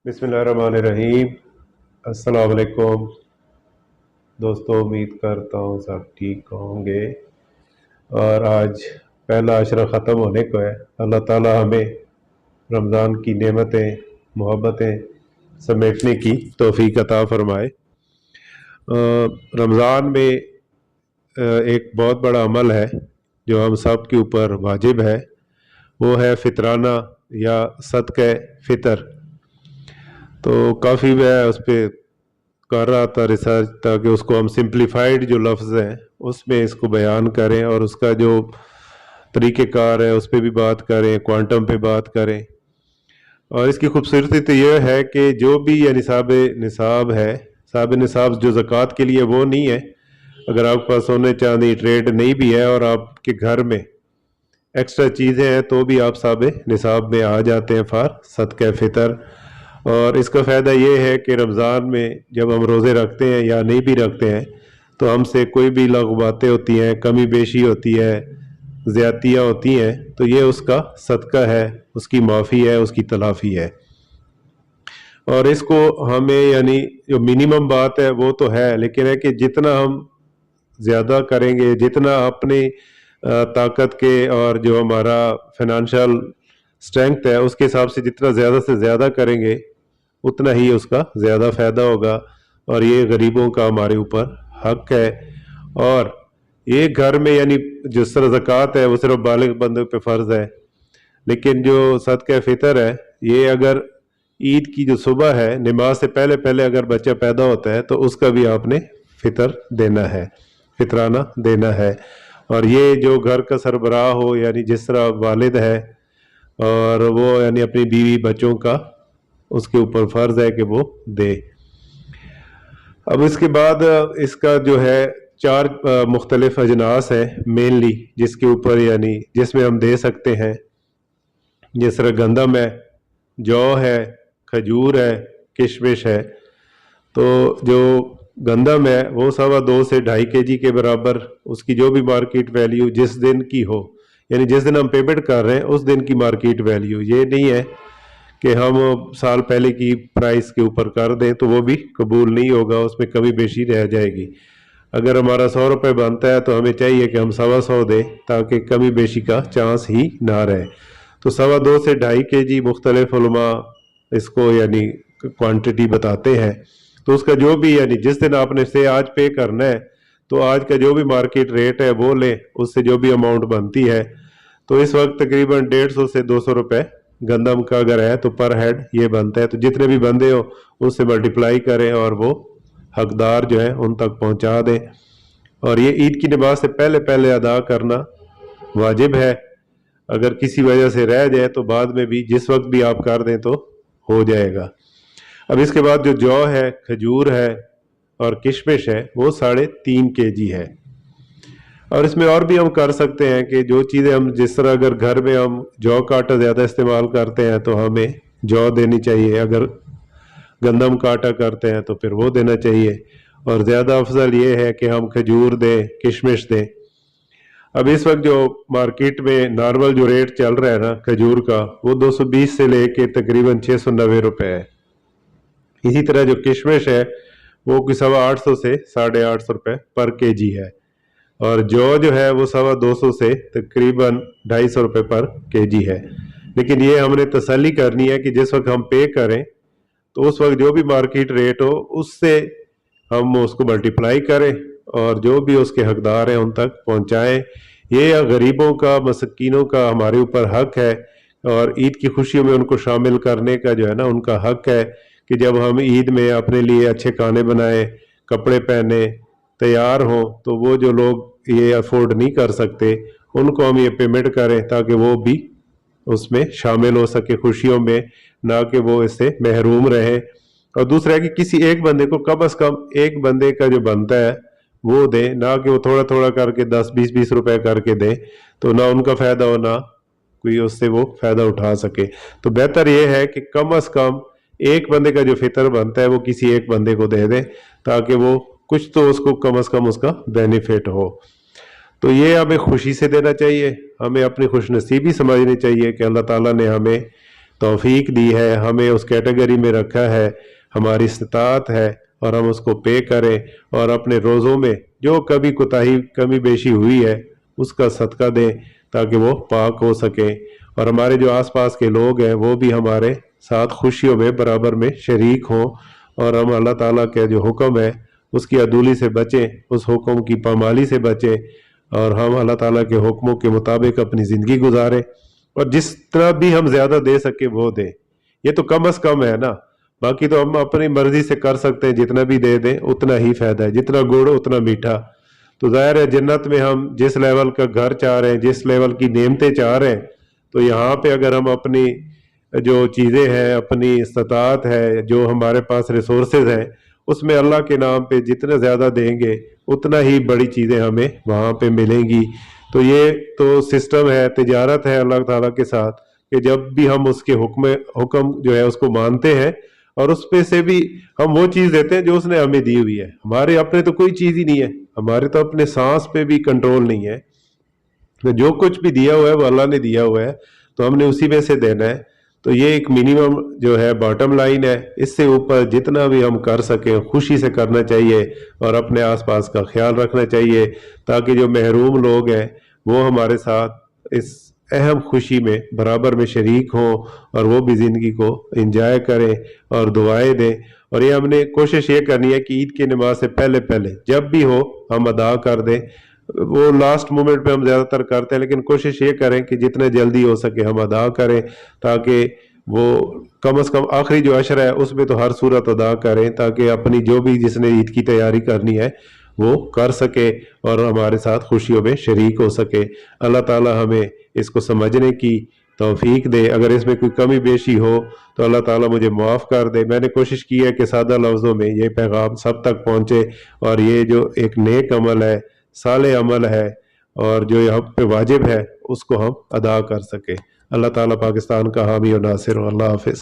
بسم اللہ الرحمن الرحیم۔ السلام علیکم دوستوں، امید کرتا ہوں سب ٹھیک ہوں گے۔ اور آج پہلا عشرہ ختم ہونے کو ہے۔ اللہ تعالی ہمیں رمضان کی نعمتیں، محبتیں سمیٹنے کی توفیق عطا فرمائے۔ رمضان میں ایک بہت بڑا عمل ہے جو ہم سب کے اوپر واجب ہے، وہ ہے فطرانہ یا صدقہ فطر۔ تو کافی میں اس پہ کر رہا تھا ریسرچ، تاکہ اس کو ہم سمپلیفائڈ جو لفظ ہیں اس میں اس کو بیان کریں، اور اس کا جو طریقہ کار ہے اس پہ بھی بات کریں، کوانٹم پہ بات کریں۔ اور اس کی خوبصورتی تو یہ ہے کہ جو بھی یہ نصاب ہے، صاحب نصاب جو زکوٰۃ کے لیے وہ نہیں ہے۔ اگر آپ کے پاس سونے چاندی ٹریڈ نہیں بھی ہے اور آپ کے گھر میں ایکسٹرا چیزیں ہیں، تو بھی آپ صاحب نصاب میں آ جاتے ہیں فار صدقہ فطر۔ اور اس کا فائدہ یہ ہے کہ رمضان میں جب ہم روزے رکھتے ہیں یا نہیں بھی رکھتے ہیں، تو ہم سے کوئی بھی لغو باتیں ہوتی ہیں، کمی بیشی ہوتی ہے، زیادتیاں ہوتی ہیں، تو یہ اس کا صدقہ ہے، اس کی معافی ہے، اس کی تلافی ہے۔ اور اس کو ہمیں یعنی جو منیمم بات ہے وہ تو ہے، لیکن ہے کہ جتنا ہم زیادہ کریں گے، جتنا اپنی طاقت کے اور جو ہمارا فائنانشل اسٹرینگتھ ہے اس کے حساب سے جتنا زیادہ سے زیادہ کریں گے، اتنا ہی اس کا زیادہ فائدہ ہوگا۔ اور یہ غریبوں کا ہمارے اوپر حق ہے۔ اور یہ گھر میں یعنی جو زکوٰۃ ہے وہ صرف بالغ بندوں پہ فرض ہے، لیکن جو صدقہ فطر ہے یہ اگر عید کی جو صبح ہے، نماز سے پہلے پہلے اگر بچہ پیدا ہوتا ہے تو اس کا بھی آپ نے فطر دینا ہے، فطرانہ دینا ہے۔ اور یہ جو گھر کا سربراہ ہو، یعنی جس طرح والد ہے اور وہ یعنی اپنی بیوی بچوں کا اس کے اوپر فرض ہے کہ وہ دے۔ اب اس کے بعد اس کا جو ہے 4 مختلف اجناس ہیں مینلی، جس کے اوپر یعنی جس میں ہم دے سکتے ہیں، جس طرح گندم ہے، جو ہے، کھجور ہے، کشمش ہے۔ تو جو گندم ہے وہ 2.25 سے 2.5 kg کے برابر، اس کی جو بھی مارکیٹ ویلیو جس دن کی ہو، یعنی جس دن ہم پیمنٹ کر رہے ہیں اس دن کی مارکیٹ ویلیو، یہ نہیں ہے کہ ہم سال پہلے کی پرائس کے اوپر کر دیں تو وہ بھی قبول نہیں ہوگا، اس میں کمی بیشی رہ جائے گی۔ اگر ہمارا 100 روپے بنتا ہے تو ہمیں چاہیے کہ ہم 125 دیں، تاکہ کمی بیشی کا چانس ہی نہ رہے۔ تو 2.25 سے 2.5 kg مختلف علماء اس کو یعنی کوانٹٹی بتاتے ہیں۔ تو اس کا جو بھی یعنی جس دن آپ نے سے آج پے کرنا ہے، تو آج کا جو بھی مارکیٹ ریٹ ہے وہ لیں، اس سے جو بھی اماؤنٹ بنتی ہے۔ تو اس وقت تقریباً 150 سے 200 روپے گندم کا اگر ہے تو پر ہیڈ یہ بنتا ہے۔ تو جتنے بھی بندے ہو اس سے ملٹیپلائی کریں اور وہ حقدار جو ہیں ان تک پہنچا دیں۔ اور یہ عید کی نماز سے پہلے پہلے ادا کرنا واجب ہے۔ اگر کسی وجہ سے رہ جائے تو بعد میں بھی جس وقت بھی آپ کر دیں تو ہو جائے گا۔ اب اس کے بعد جو ہے، کھجور ہے اور کشمش ہے، وہ 3.5 kg ہے۔ اور اس میں اور بھی ہم کر سکتے ہیں کہ جو چیزیں ہم جس طرح اگر گھر میں ہم جو کا آٹا زیادہ استعمال کرتے ہیں تو ہمیں جو دینی چاہیے، اگر گندم کا آٹا کرتے ہیں تو پھر وہ دینا چاہیے۔ اور زیادہ افضل یہ ہے کہ ہم کھجور دیں، کشمش دیں۔ اب اس وقت جو مارکیٹ میں نارمل جو ریٹ چل رہا ہے نا کھجور کا، وہ 220 سے لے کے تقریباً 690 روپے ہے۔ اسی طرح جو کشمش ہے وہ کوئی 850 سے 850 روپے پر kg ہے۔ اور جو ہے وہ 225 سے تقریباً 250 روپے پر kg ہے۔ لیکن یہ ہم نے تسلی کرنی ہے کہ جس وقت ہم پے کریں تو اس وقت جو بھی مارکیٹ ریٹ ہو اس سے ہم اس کو ملٹیپلائی کریں اور جو بھی اس کے حقدار ہیں ان تک پہنچائیں۔ یہ غریبوں کا، مسکینوں کا ہمارے اوپر حق ہے، اور عید کی خوشیوں میں ان کو شامل کرنے کا جو ہے نا ان کا حق ہے کہ جب ہم عید میں اپنے لیے اچھے کھانے بنائیں، کپڑے پہنے، تیار ہوں، تو وہ جو لوگ یہ افورڈ نہیں کر سکتے ان کو ہم یہ پیمنٹ کریں تاکہ وہ بھی اس میں شامل ہو سکے خوشیوں میں، نہ کہ وہ اس سے محروم رہیں۔ اور دوسرا ہے کہ کسی ایک بندے کو کم از کم ایک بندے کا جو بنتا ہے وہ دیں، نہ کہ وہ تھوڑا تھوڑا کر کے 10-20 روپے کر کے دیں، تو نہ ان کا فائدہ ہو نہ کوئی اس سے وہ فائدہ اٹھا سکے۔ تو بہتر یہ ہے کہ کم از کم ایک بندے کا جو فطر بنتا ہے وہ کسی ایک بندے کو دے دیں، تاکہ وہ کچھ تو اس کو کم از کم اس کا بینیفٹ ہو۔ تو یہ ہمیں خوشی سے دینا چاہیے، ہمیں اپنی خوش نصیبی سمجھنی چاہیے کہ اللہ تعالیٰ نے ہمیں توفیق دی ہے, ہمیں اس کیٹیگری میں رکھا ہے, ہماری استطاعت ہے, اور ہم اس کو پے کریں اور اپنے روزوں میں جو کبھی کوتاہی کمی بیشی ہوئی ہے اس کا صدقہ دیں تاکہ وہ پاک ہو سکیں, اور ہمارے جو آس پاس کے لوگ ہیں وہ بھی ہمارے ساتھ خوشیوں میں برابر میں شریک ہوں, اور ہم اللہ تعالیٰ کا جو حکم ہے اس کی عدولی سے بچیں, اس حکم کی پامالی سے بچیں, اور ہم اللہ تعالیٰ کے حکموں کے مطابق اپنی زندگی گزاریں, اور جس طرح بھی ہم زیادہ دے سکے وہ دیں. یہ تو کم از کم ہے نا, باقی تو ہم اپنی مرضی سے کر سکتے ہیں, جتنا بھی دے دیں اتنا ہی فائدہ ہے, جتنا گڑ اتنا میٹھا. تو ظاہر ہے جنت میں ہم جس لیول کا گھر چاہ رہے ہیں, جس لیول کی نعمتیں چاہ رہے ہیں, تو یہاں پہ اگر ہم اپنی جو چیزیں ہیں, اپنی استطاعت ہے, جو ہمارے پاس ریسورسز ہیں, اس میں اللہ کے نام پہ جتنے زیادہ دیں گے اتنا ہی بڑی چیزیں ہمیں وہاں پہ ملیں گی. تو یہ تو سسٹم ہے, تجارت ہے اللہ تعالیٰ کے ساتھ, کہ جب بھی ہم اس کے حکم جو ہے اس کو مانتے ہیں اور اس پہ سے بھی ہم وہ چیز دیتے ہیں جو اس نے ہمیں دی ہوئی ہے. ہمارے اپنے تو کوئی چیز ہی نہیں ہے, ہمارے تو اپنے سانس پہ بھی کنٹرول نہیں ہے, جو کچھ بھی دیا ہوا ہے وہ اللہ نے دیا ہوا ہے, تو ہم نے اسی میں سے دینا ہے. تو یہ ایک منیمم جو ہے باٹم لائن ہے, اس سے اوپر جتنا بھی ہم کر سکیں خوشی سے کرنا چاہیے, اور اپنے آس پاس کا خیال رکھنا چاہیے تاکہ جو محروم لوگ ہیں وہ ہمارے ساتھ اس اہم خوشی میں برابر میں شریک ہوں, اور وہ بھی زندگی کو انجوائے کریں اور دعائیں دیں. اور یہ ہم نے کوشش یہ کرنی ہے کہ عید کی نماز سے پہلے پہلے جب بھی ہو ہم ادا کر دیں. وہ لاسٹ مومنٹ پہ ہم زیادہ تر کرتے ہیں, لیکن کوشش یہ کریں کہ جتنے جلدی ہو سکے ہم ادا کریں, تاکہ وہ کم از کم آخری جو عشر ہے اس میں تو ہر صورت ادا کریں, تاکہ اپنی جو بھی جس نے عید کی تیاری کرنی ہے وہ کر سکے اور ہمارے ساتھ خوشیوں میں شریک ہو سکے. اللہ تعالی ہمیں اس کو سمجھنے کی توفیق دے. اگر اس میں کوئی کمی بیشی ہو تو اللہ تعالیٰ مجھے معاف کر دے. میں نے کوشش کی ہے کہ سادہ لفظوں میں یہ پیغام سب تک پہنچے, اور یہ جو ایک نیک عمل ہے, صالح عمل ہے, اور جو یہاں پہ واجب ہے اس کو ہم ادا کر سکے. اللہ تعالیٰ پاکستان کا حامی و ناصر. اللہ حافظ.